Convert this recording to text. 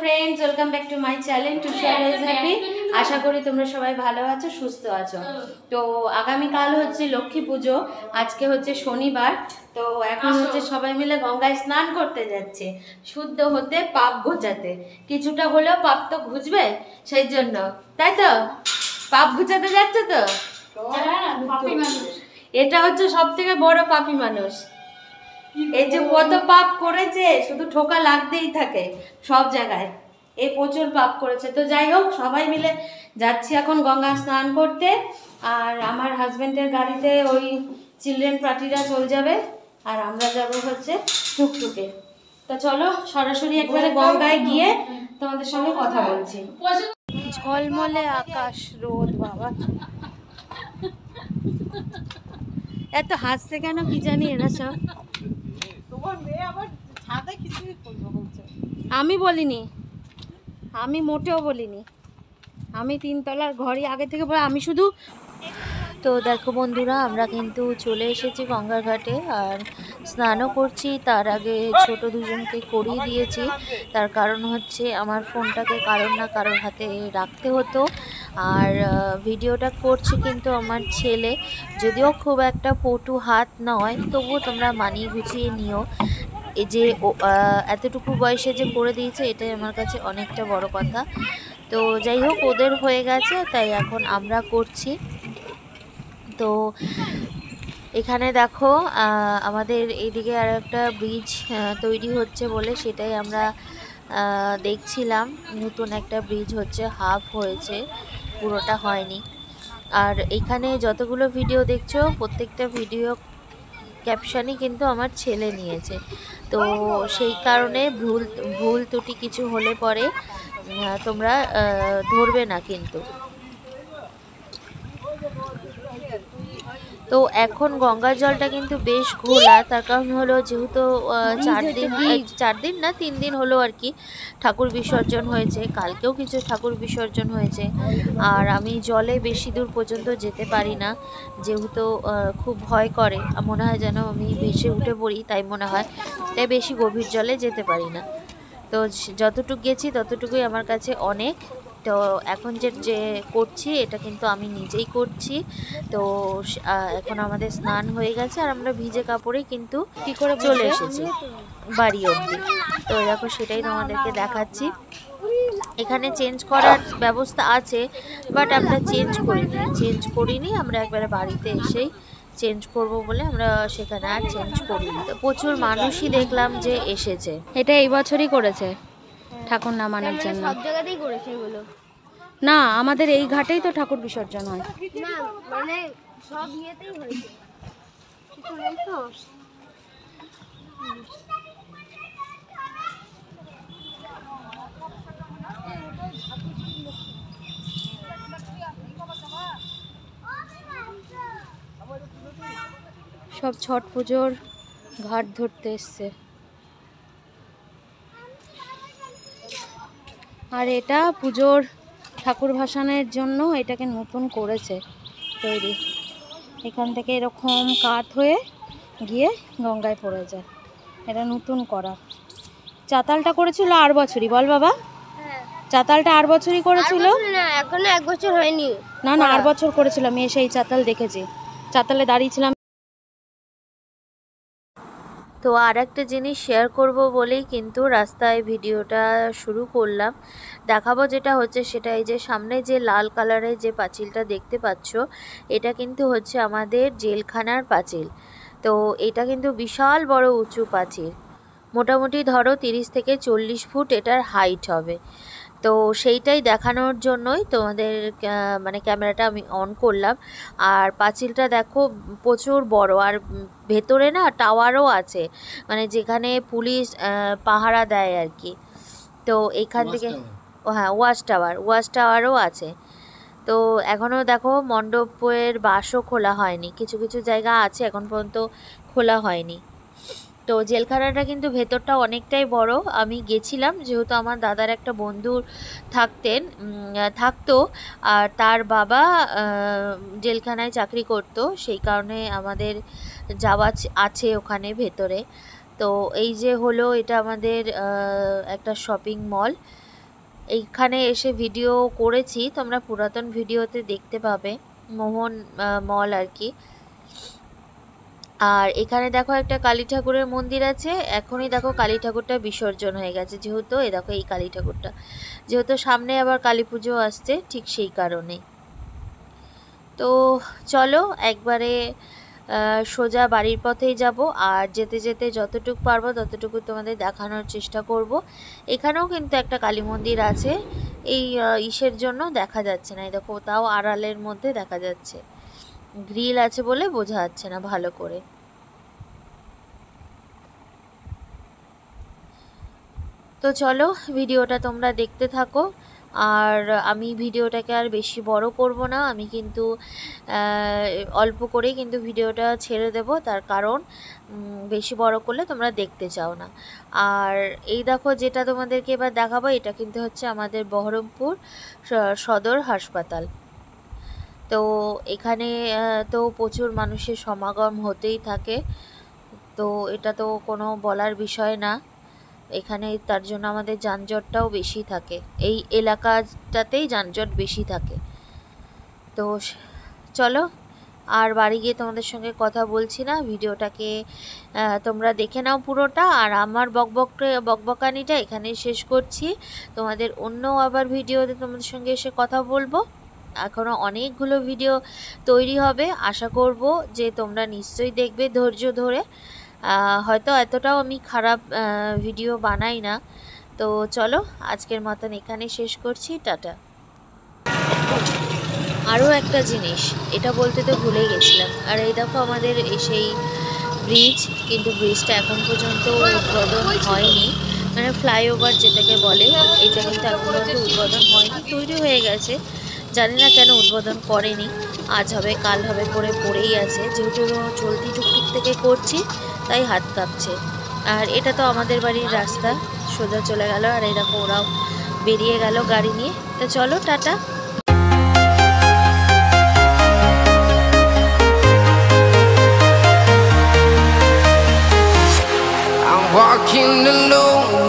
Friends welcome back to my channel to share is happy. आशा करी तुम्हारा सबाई भालो आछो सुस्थ आछो। तो आगामीकाल होच्छे लक्ष्मी पुजो, आज के होच्छे शनिवार। तो এখন হচ্ছে সবাই মিলে গঙ্গায় স্নান করতে যাচ্ছে শুদ্ধ হতে পাপ ঘোচাতে। কিছুটা হলেও পাপ তো ঘুচবে, সেই জন্য তাই তো পাপ ঘোচাতে যাচ্ছে। তো এটা হচ্ছে সবথেকে বড় পাপী মানুষ। এই যে কত পাপ করেছে, শুধু ঠোকা লাগতেই থাকে সব জায়গায়, এই প্রচুর পাপ করেছে। তো যাই হোক, সবাই মিলে যাচ্ছি এখন গঙ্গা স্নান করতে। আর আমার হাজবেন্ডের গাড়িতে ওই চিলড্রেন পার্টিরা চলে যাবে, আর আমরা যাব হচ্ছে টুকটুকে। তো চলো সরাসরি একবারে গঙ্গায় গিয়ে তোমাদের সঙ্গে কথা বলছি। ঝলমলে আকাশ, রোদ, বাবা এত হাসছে কেন কি জানি এরা সব। আমি বলিনি, আমি মোটেও বলিনি, আমি 3 তলার ঘরই আগে থেকে বলে আমি শুধু। তো দেখো বন্ধুরা, আমরা কিন্তু চলে এসেছি গঙ্গার ঘাটে আর স্নানও করছি। তার আগে ছোট দুজনকে করিয়ে দিয়েছি, তার কারণ হচ্ছে আমার ফোনটাকে কারোর না কারোর হাতে রাখতে হতো। আর ভিডিওটা করছি কিন্তু আমার ছেলে, যদিও খুব একটা পটু হাত নয়, তবুও তোমরা মানিয়ে গুছিয়ে নিও। এই যে এতটুকু বয়সে যে করে দিয়েছে, এটাই আমার কাছে অনেকটা বড় কথা। তো যাই হোক, ওদের হয়ে গেছে, তাই এখন আমরা করছি। তো এখানে দেখো আমাদের এইদিকে আর একটা ব্রিজ তৈরি হচ্ছে বলে সেটাই আমরা দেখছিলাম। নতুন একটা ব্রিজ হচ্ছে, হাফ হয়েছে, পুরোটা হয়নি। আর এখানে যতগুলো ভিডিও দেখছো, প্রত্যেকটা ভিডিও ক্যাপশনই কিন্তু আমার ছেলে নিয়েছে। তো সেই কারণে ভুল ত্রুটি কিছু হলে পরে তোমরা ধরবে না কিন্তু। তো এখন গঙ্গার জলটা কিন্তু বেশ ঘোলা, তার কারণ হলো যেহেতু 4 দিন না 3 দিন হলো আর কি ঠাকুর বিসর্জন হয়েছে। কালকেও কিছু ঠাকুর বিসর্জন হয়েছে। আর আমি জলে বেশি দূর পর্যন্ত যেতে পারি না, যেহেতু খুব ভয় করে, মনে হয় যেন আমি ভেসে উঠে পড়ি, তাই মনে হয়, তাই বেশি গভীর জলে যেতে পারি না। তো যতটুকু গেছি ততটুকুই আমার কাছে অনেক। তো এখন যে করছি এটা কিন্তু আমি নিজেই করছি। তো এখন আমাদের স্নান হয়ে গেছে আর আমরা ভিজে কাপড়ে কিন্তু কি করে চলে এসেছি বাড়ি অবধি। তো দেখো সেটাই তোমাদেরকে দেখাচ্ছি। এখানে চেঞ্জ করার ব্যবস্থা আছে, বাট আমরা চেঞ্জ করিনি। আমরা একবারে বাড়িতে এসেই চেঞ্জ করব বলে আমরা সেখানে আর চেঞ্জ করিনি। তো প্রচুর মানুষই দেখলাম যে এসেছে। এটা এই বছরই করেছে ঠাকুর নামানোর জন্য। সব জায়গাতেই করেছে এগুলো না, আমাদের এই ঘাটেই তো ঠাকুর বিসর্জন হয়। না, মানে সব ইয়েতেই হয়েছে, কিছু নেই তো। সব ছট পুজোর ঘাট ধরতে এসছে। আর এটা পুজোর ঠাকুর ভাসানের জন্য এটাকে নতুন করেছে তৈরি। এখান থেকে এরকম কাত হয়ে গিয়ে গঙ্গায় পড়ে যায়, এটা নতুন করা। চাতালটা করেছিল 8 বছরই, বল বাবা। চাতালটা 8 বছরই করেছিল না, এখনো 1 বছর হয়নি। না 8 বছর করেছিল। আমি এসে এই চাতাল দেখেছি, চাতালে দাঁড়িয়েছিলাম। তো আর একটা জিনিস শেয়ার করব বলেই কিন্তু রাস্তায় ভিডিওটা শুরু করলাম। দেখাবো যেটা হচ্ছে সেটা, এই যে সামনে যে লাল কালারের যে পাঁচিলটা দেখতে পাচ্ছ, এটা কিন্তু হচ্ছে আমাদের জেলখানার পাঁচিল। তো এটা কিন্তু বিশাল বড় উঁচু পাঁচিল, মোটামুটি ধরো 30 থেকে 40 ফুট এটার হাইট হবে। তো সেইটাই দেখানোর জন্যই তোমাদের মানে ক্যামেরাটা আমি অন করলাম। আর পাঁচিলটা দেখো প্রচুর বড়, আর ভেতরে না টাওয়ারও আছে, মানে যেখানে পুলিশ পাহারা দেয় আর কি। তো এইখান থেকে হ্যাঁ, ওয়াচ টাওয়ারও আছে। তো এখনও দেখো মণ্ডপের বাসও খোলা হয়নি, কিছু কিছু জায়গা আছে এখন পর্যন্ত খোলা হয়নি। তো জেলখানাটা কিন্তু ভেতরটা অনেকটাই বড়। আমি গেছিলাম, যেহেতু আমার দাদার একটা বন্ধু থাকতো, আর তার বাবা জেলখানায় চাকরি করতো, সেই কারণে আমাদের যাওয়া আছে ওখানে ভেতরে। তো এই যে হলো, এটা আমাদের একটা শপিং মল। এইখানে এসে ভিডিও করেছি, তোমরা পুরাতন ভিডিওতে দেখতে পাবে, মোহন মল আর কি। আর এখানে দেখো একটা কালী ঠাকুরের মন্দির আছে, এখনই দেখো কালী ঠাকুরটা বিসর্জন হয়ে গেছে, যেহেতু এই দেখো এই কালী ঠাকুরটা, যেহেতু সামনে আবার কালী পুজো আসছে, ঠিক সেই কারণে। তো চলো একবারে সোজা বাড়ির পথেই যাব, আর যেতে যেতে যতটুকু পারবো ততটুকু তোমাদের দেখানোর চেষ্টা করব। এখানেও কিন্তু একটা কালী মন্দির আছে, এই ইসের জন্য দেখা যাচ্ছে না, এই দেখো তাও আড়ালের মধ্যে দেখা যাচ্ছে, গ্রিল আছে বলে বোঝা যাচ্ছে না ভালো করে। তো চলো ভিডিওটা তোমরা দেখতে থাকো, আর আমি ভিডিওটাকে আর বেশি বড় করব না, আমি কিন্তু অল্প করেই কিন্তু ভিডিওটা ছেড়ে দেব, তার কারণ বেশি বড় করলে তোমরা দেখতে চাও না। আর এই দেখো যেটা তোমাদেরকে এবার দেখাবো, এটা কিন্তু হচ্ছে আমাদের বহরমপুর সদর হাসপাতাল। তো এখানে তো প্রচুর মানুষের সমাগম হতেই থাকে, তো এটা তো কোনো বলার বিষয় না, এখানে তার জন্য আমাদের যানজটটাও বেশি থাকে, এই এলাকাটাতেই যানজট বেশি থাকে। তো চলো আর বাড়ি গিয়ে তোমাদের সঙ্গে কথা বলছি না, ভিডিওটাকে তোমরা দেখে নাও পুরোটা, আর আমার বকবকানিটা এখানেই শেষ করছি। তোমাদের অন্য আবার ভিডিওতে তোমাদের সঙ্গে এসে কথা বলবো, এখনও অনেকগুলো ভিডিও তৈরি হবে, আশা করব যে তোমরা নিশ্চয়ই দেখবে ধৈর্য ধরে। হয়তো এতটাও আমি খারাপ ভিডিও বানাই না। তো চলো আজকের মতন এখানে শেষ করছি, টাটা। আরও একটা জিনিস, এটা বলতে তো ভুলে গেছিলাম, আর এই দেখো আমাদের সেই ব্রিজ, কিন্তু ব্রিজটা এখন পর্যন্ত উদ্বোধন হয়নি, মানে ফ্লাইওভার যেটাকে বলে, এটা কিন্তু এখন পর্যন্ত উদ্বোধন হয়নি, তৈরি হয়ে গেছে, জানি না কেন উদ্বোধন করেনি, আজ হবে কাল হবে করে পড়েই আছে, যেহেতু চলতি টুকটুক থেকে করছি তাই হাত কাঁপছে। আর এটা তো আমাদের বাড়ির রাস্তা, সোজা চলে গেল, আর এই দেখো ওরাও বেরিয়ে গেল গাড়ি নিয়ে। তো চলো টাটা। Walking alone.